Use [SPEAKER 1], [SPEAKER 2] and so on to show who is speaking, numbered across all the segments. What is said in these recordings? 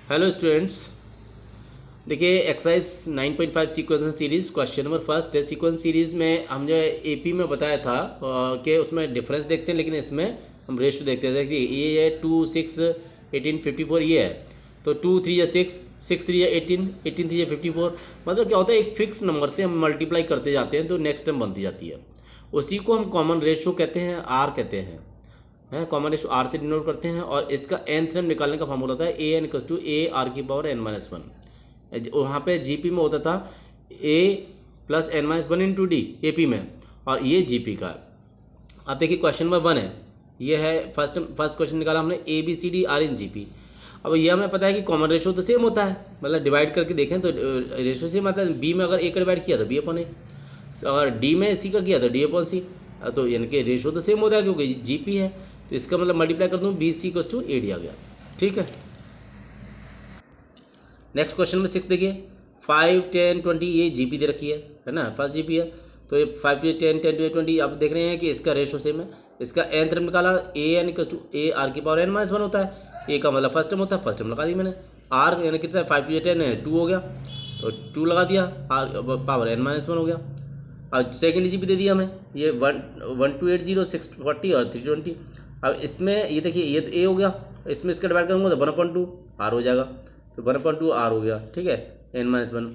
[SPEAKER 1] Hello students, देखिए exercise 9.5 sequence series question number first है। Sequence series में हम जो एपी में बताया था कि उसमें डिफरेंस देखते हैं, लेकिन इसमें हम रेशो देखते हैं। देखिए ये है 2 6 18 54, ये है तो 2 3 या 6 6 3 या 18 18 3 या 54। मतलब क्या होता है, एक फिक्स नंबर से हम मल्टीप्लाई करते जाते हैं तो नेक्स्ट टर्म बनती जाती है। उसी को हम कॉमन रेशो कहते हैं, आर कहते हैं, है कॉमन रेशो आर से डिनोट करते हैं। और इसका nth टर्म निकालने का फॉर्मूला होता है a n equal to a r की पावर n माइनस वन। वहाँ पे जीपी में होता था a plus n minus one into d a में, और ये जीपी का। अब देखिए क्वेश्चन नंबर 1 है, ये है फर्स्ट क्वेश्चन निकाला हमने A B C D are in GP. अब ये हमें पता है कि कॉमन रेशो तो सेम होता है, मतलब डिवाइड करके देखें तो रेशो सेम आता है। बी में अगर ए का डिवाइड किया तो बी अपॉन ए, और डी में सी का किया तो डी अपॉन सी। तो यानी कि रेशो तो सेम होता है क्योंकि जीपी है, तो इसका मतलब मल्टीप्लाई कर दूँ b c equal to a d आ गया। ठीक है, नेक्स्ट क्वेश्चन में 6 देखिए 5 10 20, ये जीपी दे रखी है ना, फर्स्ट जीपी है। तो ये 5 to 10 10 to 20, आप देख रहे हैं कि इसका रेशो सेम है। इसका nth टर्म निकाला a n equal to a r की पावर n माइनस वन होता है। ए का मतलब फर्स्ट टर्म होता है, फर्स्ट टर्म लगा दी मैंने। आर यानी कितना है, 5 to 10 है 2 हो गया, तो 2 लगा दिया, R power n minus one हो गया। और सेकेंड जीपी दे दिया हमें, ये 1280 640 और 320। अब इसमें ये देखिए ये तो ए हो गया, इसमें इसका डिवाइड करूँगा तो 1/2 आर हो जाएगा, तो 1/2 आर हो गया। ठीक है, n minus one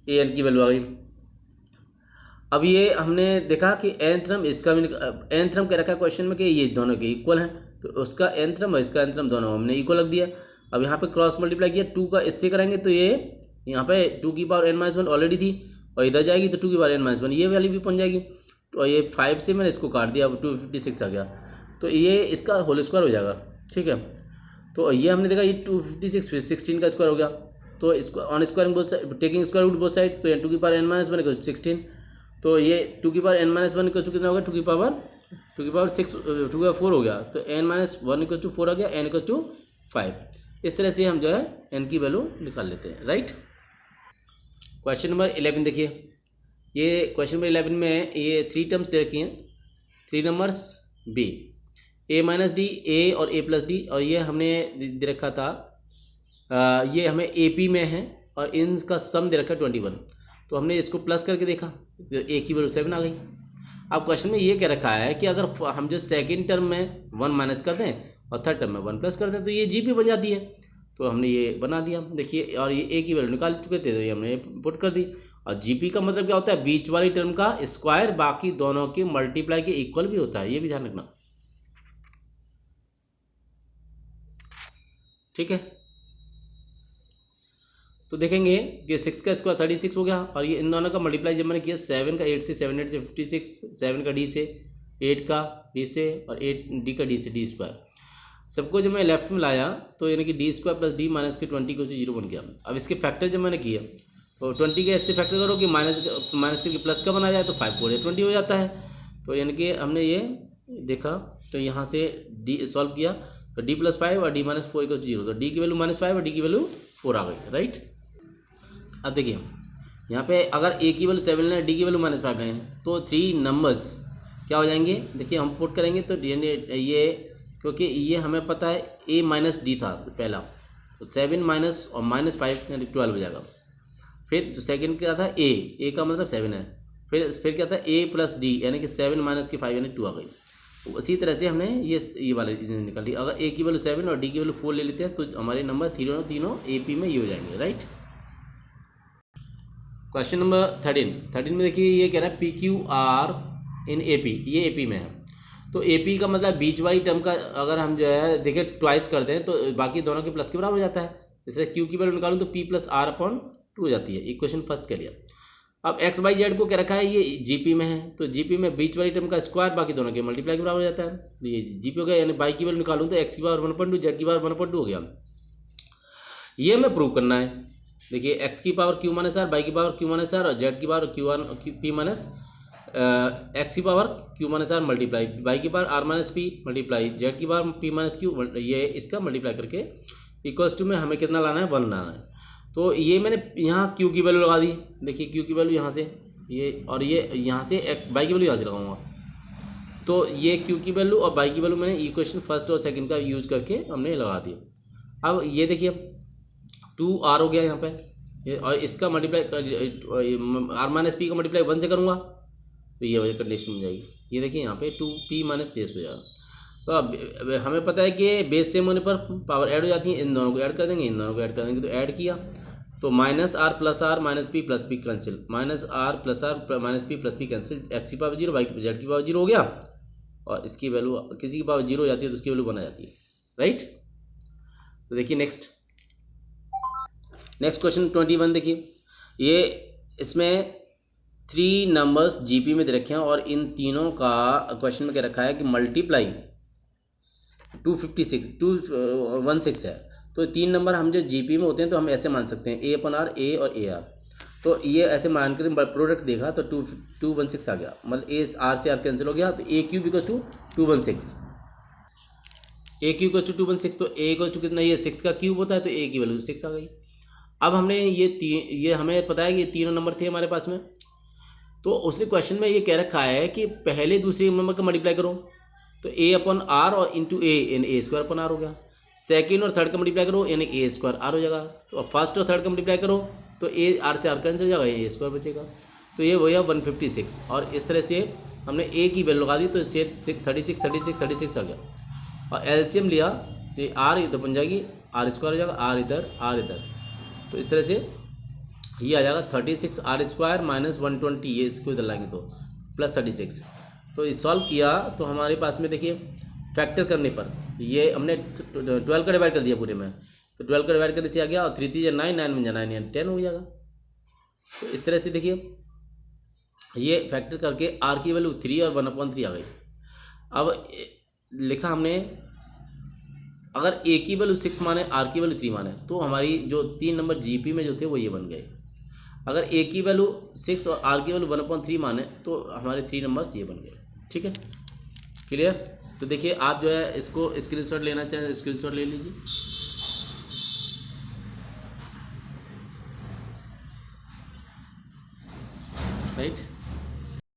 [SPEAKER 1] A N की वैल्यू आ गई। अब ये हमने देखा कि nth टर्म इसका भी nth टर्म कह रखा है क्वेश्चन में कि ये दोनों के इक्वल हैं, तो उसका nth टर्म और इसका nth टर्म दोनों हमने इक्वल रख दिया। अब यहाँ पे क्रॉस मल्टीप्लाई किया, 2 का इससे करेंगे तो ये यहाँ पे 2 की power n minus one already थी, और इधर जाएगी तो 2 की पावर n माइनस वन, ये वैल्यू भी पहुँच जाएगी। तो ये 5 से मैंने इसको काट दिया, अब 256 आ गया, तो ये इसका होल स्क्वायर हो जाएगा। ठीक है, तो ये हमने देखा ये 256 फिर 16 का स्क्वायर हो गया, तो इसको on squaring both side, taking square root both side, तो ये 2 की power n minus one equal 16। तो ये 2 की power n minus one equal कितना होगा, 2 की पावर 6 2 की पावर 4 हो गया, तो n minus one equal to 4 आ गया, n इक्वल टू 5। इस तरह से हम जो है n की वैल्यू निकाल लेते हैं। राइट, क्वेश्चन नंबर 11 देखिए, ये क्वेश्चन नंबर 11 में ये 3 टर्म्स दे रखी हैं, 3 numbers B A minus D A और ए प्लस डी, और ये हमने दे रखा था ये हमें ए पी में है, और इनका सम दे रखा है 21। तो हमने इसको प्लस करके देखा तो ए की वैल्यू 7 आ गई। अब क्वेश्चन में ये कह रखा है कि अगर हम जो सेकंड टर्म में 1 माइनस कर दें और थर्ड टर्म में 1 प्लस कर दें तो ये जी पी बन जाती है, तो हमने ये बना दिया। देखिए, और ये ए की वैल्यू निकाल चुके थे तो ये हमने पुट कर दी। और जीपी का मतलब क्या होता है, बीच वाली टर्म का स्क्वायर बाकी दोनों के मल्टीप्लाई के इक्वल भी होता है, ये भी ध्यान रखना। ठीक है, तो देखेंगे कि 6 का स्क्वायर 36 हो गया, और ये इन दोनों का मल्टीप्लाई जब मैंने किया 7 का 8 से, 7 8 से 56, 7 का डी से, 8 का डी से, और 8 डी का डी से, डी स्क्वायर सबको जब मैं लेफ्ट में लाया तो यानी कि D square plus D minus के 20 को 0 बन गया। अब इसके फैक्टर जब मैंने किया तो 20 के ऐसे फैक्टर करो कि माइनस करके प्लस का बना जाए, तो 5 4 20 हो जाता है। तो यानी कि हमने ये देखा, तो यहाँ से डी सॉल्व किया तो डी प्लस 5 और डी माइनस 4 इक्वल 0, तो डी की वैल्यू -5 और डी की वैल्यू 4 आ गई। राइट, अब देखिए यहाँ पे अगर ए की वैल्यू 7 लें, डी की वैल्यू -5 लें, तो 3 नंबर्स क्या हो जाएंगे। देखिए हम पुट करेंगे तो ये क्योंकि ये हमें पता है ए माइनस डी था तो पहला, तो 7 माइनस और -5 यानी 12 हो जाएगा। फिर जो सेकेंड क्या था, ए का मतलब 7 है, फिर क्या था ए प्लस डी यानी कि 7 माइनस की 5 यानी 2 आ गई। तो उसी तरह से हमने ये वाले निकाल ली। अगर ए की वैल्यू 7 और डी की वैल्यू 4 ले लेते हैं तो हमारे नंबर तीनों ए पी में ये हो जाएंगे। राइट, क्वेश्चन नंबर 13 में देखिए ये कह रहा है P Q R in A P, ये ए पी में है। तो ए पी का मतलब बीच वाली टर्म का अगर हम जो है देखिए ट्वाइस कर दें तो बाकी दोनों के प्लस के बराबर हो जाता है। जैसे क्यू की वैल्यू निकालूँ तो पी प्लस आर अपॉन 2 हो जाती है। इक्वेशन फर्स्ट के लिए अब एक्स वाई जेड को क्या रखा है, ये जीपी में है, तो जीपी में बीच वाली टर्म का स्क्वायर बाकी दोनों के मल्टीप्लाई के बराबर हो जाता है। तो ये जीपी हो गया, यानी बाई की वैल्यू निकालूँ तो एक्स की पावर 1/2 जेड की पावर 1/2 हो गया। ये हमें प्रूव करना है। देखिए एक्स की power q minus r, y की पावर क्यू माइनस आर, और जेड की पावर पी माइनस एक्स की power q minus r multiply y की power r minus p multiply z की पावर पी माइनस क्यू, ये इसका multiply करके equals to में हमें कितना लाना है, 1 लाना है। तो ये मैंने यहाँ क्यू की वैल्यू लगा दी। देखिए क्यू की वैल्यू यहाँ से ये, और ये यहाँ से एक्स बाई की वैल्यू यहाँ से लगाऊंगा, तो ये क्यू की वैल्यू और बाई की वैल्यू मैंने इक्वेशन फर्स्ट और सेकंड का यूज करके हमने लगा दी। अब ये देखिए 2r हो गया यहाँ पे ये, और इसका मल्टीप्लाई r माइनस पी का मल्टीप्लाई 1 से करूँगा तो ये वजह कंडीशन हो जाएगी। ये देखिए यहाँ पे 2p माइनस तेईस हो जाएगा। तो अब हमें पता है कि बेस सेम होने पर पावर ऐड हो जाती है, इन दोनों को ऐड कर देंगे, इन दोनों को ऐड कर देंगे, तो ऐड किया तो minus R plus R minus P plus P cancel, minus R plus R minus P plus P cancel, X की पावर 0 वाई जेड की पावर 0 हो गया, और इसकी वैल्यू किसी की पावर 0 हो जाती है तो उसकी वैल्यू 1 आ जाती है, राइट। तो देखिए नेक्स्ट क्वेश्चन 21 देखिए, ये इसमें 3 नंबर्स जीपी में दे रखे हैं और इन तीनों का क्वेश्चन में क्या रखा है कि मल्टीप्लाई 216 है। तो 3 नंबर हम जो जीपी में होते हैं तो हम ऐसे मान सकते हैं a/r a और ar, तो ये ऐसे मान कर प्रोडक्ट देखा तो 216 आ गया, मतलब a r से r कैंसिल हो गया, तो a cube equal to 216, a cube equal to 216, तो a इक्वल टू कितना, ये 6 का क्यूब होता है तो a की वैल्यू 6 आ गई। अब हमने ये हमें पता है कि ये तीनों नंबर थे हमारे पास में, तो उसने क्वेश्चन में ये कह रखा है कि पहले दूसरे नंबर का मल्टीप्लाई करो, तो a/r और इंटू ए यानी a² r हो गया, सेकेंड और थर्ड का मल्टीप्लाई करो यानी a² r हो जाएगा, तो फर्स्ट और थर्ड का मल्टीप्लाई करो तो a r से r कैंसिल हो जाएगा, a² बचेगा, तो ये हो गया 156। और इस तरह से हमने a की वैल्यू लगा दी तो 36 आ गया, और एलसीएम लिया तो r इधर बन जाएगी r² हो जाएगा, r इधर, तो इस तरह से ये आ जाएगा 36r² माइनस 120, ये इसको इधर लाएंगे तो प्लस 36। तो ये सॉल्व किया तो हमारे पास में देखिए फैक्टर करने पर ये हमने 12 का डिवाइड कर दिया पूरे में, तो 12 का डिवाइड करने से आ गया, और 3 3 9 9 में 9 10 हो जाएगा। तो इस तरह से देखिए ये फैक्टर करके r की वैल्यू 3 और 1/3 आ गई। अब लिखा हमने अगर a की वैल्यू 6 माने r की वैल्यू 3 माने तो हमारी जो 3 नंबर जीपी में जो थे वो ये बन गए। अगर a की वैल्यू 6 और r की वैल्यू 1/3 माने तो हमारे 3 नंबर्स ये बन गए, ठीक है, क्लियर। तो देखिए आप जो है इसको स्क्रीनशॉट लेना चाहें स्क्रीनशॉट ले लीजिए, राइट।